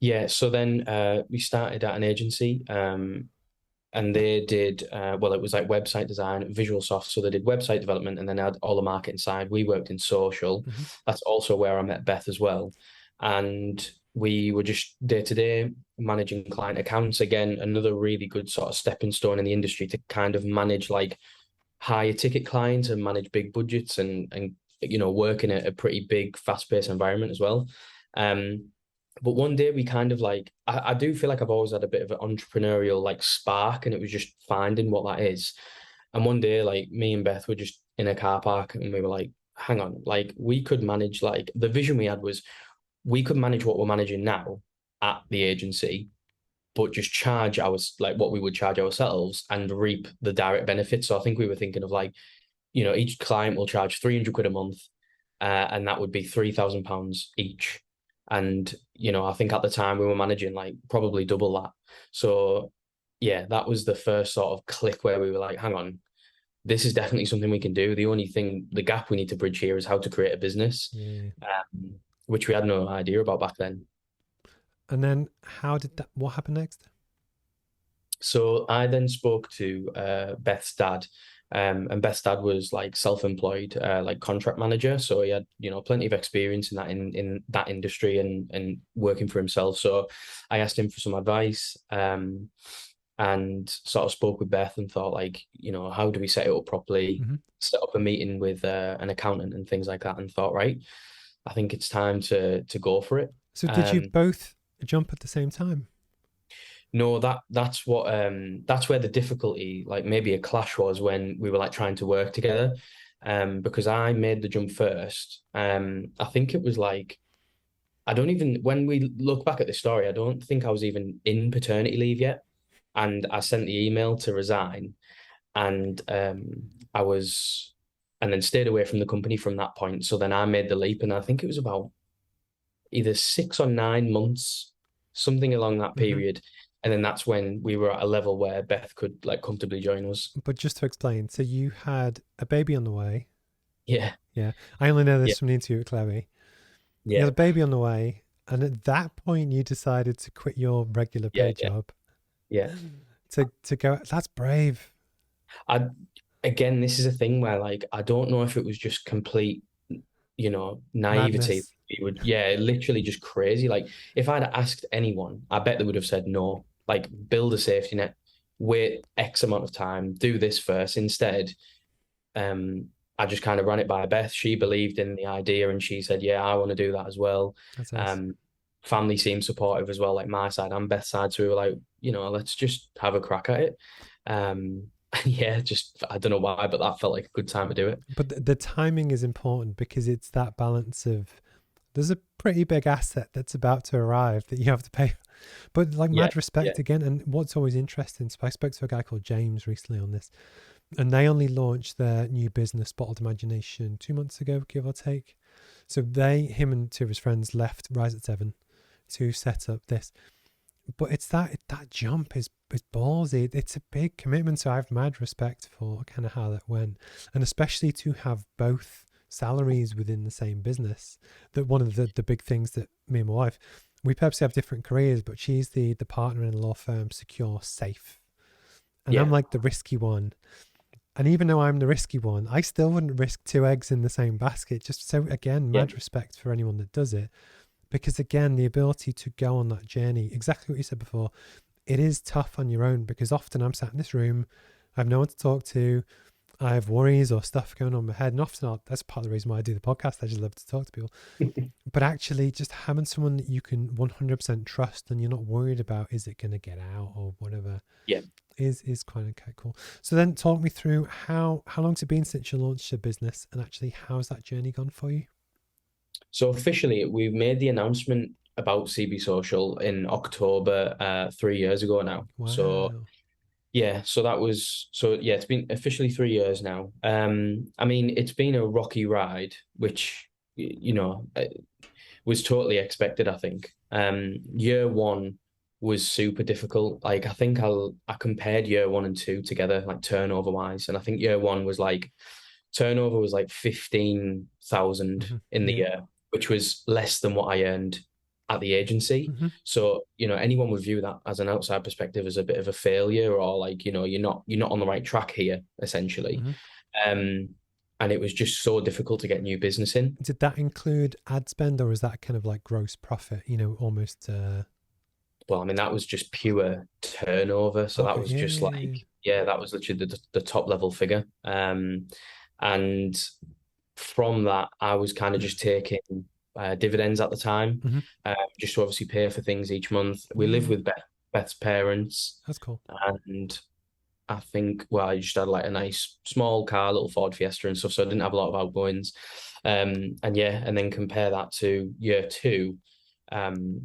Yeah, so then we started at an agency, and they did well, it was like website design, visual soft. So they did website development, and then had all the marketing side. We worked in social. Hmm. That's also where I met Beth as well, and we were just day to day managing client accounts. Again, another really good sort of stepping stone in the industry to kind of manage like higher ticket clients and manage big budgets and work in a pretty big fast paced environment as well. Um, but one day we kind of like I do feel like I've always had a bit of an entrepreneurial like spark, and it was just finding what that is. And one day, like me and Beth were just in a car park, and we were like, hang on, like we could manage, like the vision we had was we could manage what we're managing now at the agency, but just charge our like what we would charge ourselves and reap the direct benefits. So I think we were thinking of like, each client will charge 300 quid a month, and that would be £3,000 each. And I think at the time we were managing like probably double that. So yeah, that was the first sort of click where we were like, hang on, this is definitely something we can do. The only thing, the gap we need to bridge here is how to create a business, Yeah. which we had no idea about back then. And then how did that, what happened next? So I then spoke to Beth's dad, and Beth's dad was like self-employed, like contract manager. So he had, plenty of experience in in that industry and working for himself. So I asked him for some advice, and sort of spoke with Beth and thought like, how do we set it up properly? Hmm. Set up a meeting with an accountant and things like that, and thought, right, I think it's time to go for it. So did you Um, both jump at the same time? No, that's where the difficulty, like maybe a clash was when we were like trying to work together. Because I made the jump first. I think it was like I don't even when we look back at the story, I don't think I was even in paternity leave yet. And I sent the email to resign, and I was and then stayed away from the company from that point. So then I made the leap, and I think it was about either 6 or 9 months, something along that Hmm. period. And then that's when we were at a level where Beth could like comfortably join us. But just to explain, so you had a baby on the way. Yeah, Yeah. I only know yeah, this from the interview with Chloe. You had yeah, a baby on the way. And at that point, you decided to quit your regular yeah, pay yeah, job yeah. to go. That's brave. I Again, this is a thing where like I don't know if it was just complete, naivety. Madness. It would, yeah, literally just crazy. Like if I'd asked anyone, I bet they would have said no. Like build a safety net, wait X amount of time, do this first. Instead, um, I just kind of ran it by Beth. She believed in the idea and she said, yeah, I want to do that as well. That's nice. Um, Family seemed supportive as well, like my side and Beth's side. So we were like, let's just have a crack at it. Um, yeah, just, I don't know why, but that felt like a good time to do it. But the timing is important because it's that balance of there's a pretty big asset that's about to arrive that you have to pay. But like Yeah, mad yeah, respect again. And what's always interesting, so I spoke to a guy called James recently on this, and they only launched their new business, Bottled Imagination, 2 months ago, give or take. So him and two of his friends left Rise at Seven to set up this. But it's that jump is ballsy. It's a big commitment. So I have mad respect for kind of how that went, and especially to have both salaries within the same business. That one of the big things that me and my wife, we purposely have different careers, but she's the partner in a law firm, secure, safe, and I'm yeah, like the risky one. And even though I'm the risky one, I still wouldn't risk two eggs in the same basket. Just so again, yeah, mad respect for anyone that does it, because again, the ability to go on that journey, exactly what you said before, it is tough on your own because often I'm sat in this room, I have no one to talk to, I have worries or stuff going on in my head, and often that's part of the reason why I do the podcast. I just love to talk to people. But actually, just having someone that you can 100% trust and you're not worried about is it going to get out or whatever yeah. is quite cool. So then, talk me through how long's it been since you launched your business, and actually how's that journey gone for you? So officially, we made the announcement about CB Social in October, 3 years ago now. So Wow. yeah, so it's been officially 3 years now. I mean, it's been a rocky ride, which was totally expected, I think. Year one was super difficult. Like I think I compared year one and two together, like turnover wise, and I think year one was like turnover was like 15,000 Hmm. in the Yeah. year, which was less than what I earned at the agency. Hmm. So, anyone would view that as an outside perspective as a bit of a failure, or like, you're not on the right track here, essentially. Hmm. Um, and it was just so difficult to get new business in. Did that include ad spend, or is that kind of like gross profit? Almost. Well, I mean, that was just pure turnover. So that Okay. was Yeah. just Yeah. Yeah. like, yeah, that was literally the top level figure. And from that, I was kind of just taking dividends at the time, Hmm. just to obviously pay for things each month. We live Yeah. with Beth's parents, That's cool. and I think, well, I just had like a nice small car, little Ford Fiesta and stuff, so I didn't have a lot of outgoings. And yeah, and then compare that to year two,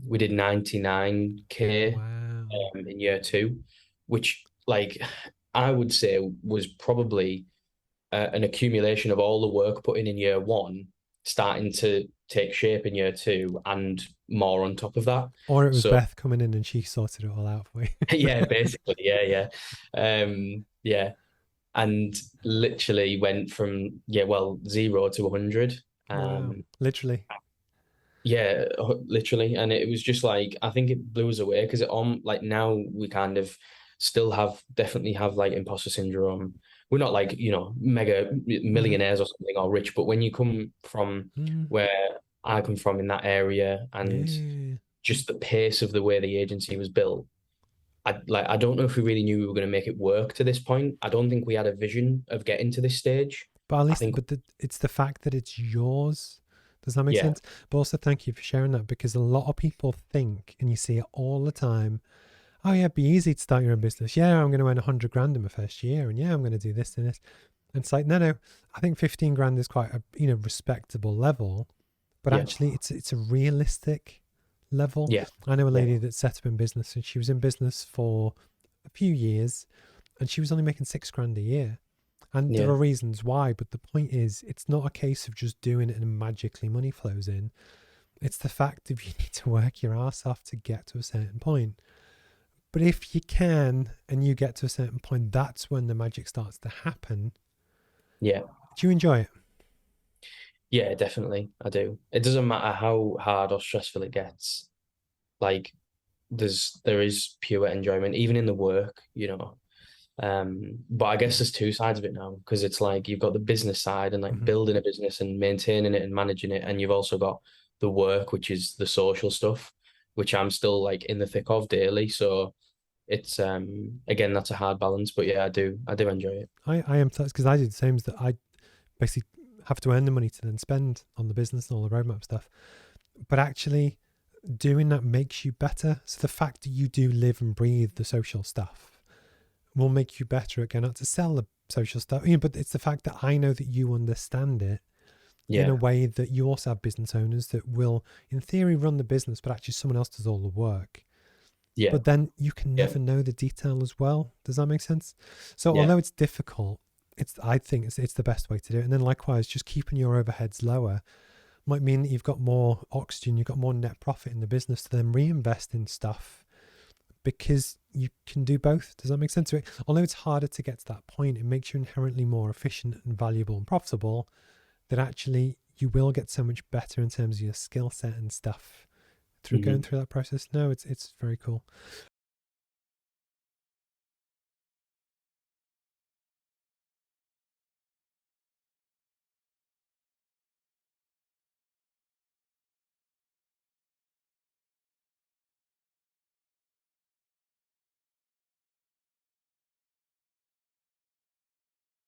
we did 99K Wow. in year two, which like I would say was probably an accumulation of all the work put in year one, starting to take shape in year two, and more on top of that. Or it was So Beth coming in and she sorted it all out for you. yeah, basically, yeah, yeah, and literally went from, yeah, well, 0 to 100. Wow. Um, Literally. yeah, literally, and it was just like, I think it blew us away because like now we kind of still definitely have like imposter syndrome. We're not like, mega Hmm. millionaires or something, or rich, but when you come from Mm. where I come from in that area, and Yeah. just the pace of the way the agency was built, I don't know if we really knew we were going to make it work to this point. I don't think we had a vision of getting to this stage. But at I least, think, it's the fact that it's yours. Does that make yeah, sense? But also, thank you for sharing that, because a lot of people think, and you see it all the time, oh yeah, it'd be easy to start your own business. Yeah, I'm going to earn 100 grand in my first year, and yeah, I'm going to do this and this. And it's like, no. I think 15 grand is quite a respectable level, but yeah, actually, it's a realistic level. yeah, I know a yeah, lady that set up in business, and she was in business for a few years, and she was only making 6 grand a year. And there yeah, are reasons why, but the point is, it's not a case of just doing it and magically money flows in. It's the fact that you need to work your ass off to get to a certain point. But if you can and you get to a certain point, that's when the magic starts to happen. yeah. Do you enjoy it? Yeah, definitely. I do. It doesn't matter how hard or stressful it gets. Like there is pure enjoyment, even in the work. But I guess there's two sides of it now, because it's like you've got the business side and like Hmm. building a business and maintaining it and managing it, and you've also got the work, which is the social stuff, which I'm still like in the thick of daily. So it's again, that's a hard balance, but yeah, I do enjoy it. I am, because I do the same, as that I basically have to earn the money to then spend on the business and all the roadmap stuff. But actually, doing that makes you better. So the fact that you do live and breathe the social stuff will make you better at going out to sell the social stuff. But it's the fact that I know that you understand it in a Yeah, way that you also have business owners that will, in theory, run the business, but actually someone else does all the work. yeah, But then you can yeah, never know the detail as well. Does that make sense? So yeah, although it's difficult, I think it's the best way to do it. And then likewise, just keeping your overheads lower might mean that you've got more oxygen, you've got more net profit in the business to then reinvest in stuff, because you can do both. Does that make sense? So although it's harder to get to that point, it makes you inherently more efficient and valuable and profitable, that actually you will get so much better in terms of your skill set and stuff through going hmm through that process. No, it's very cool.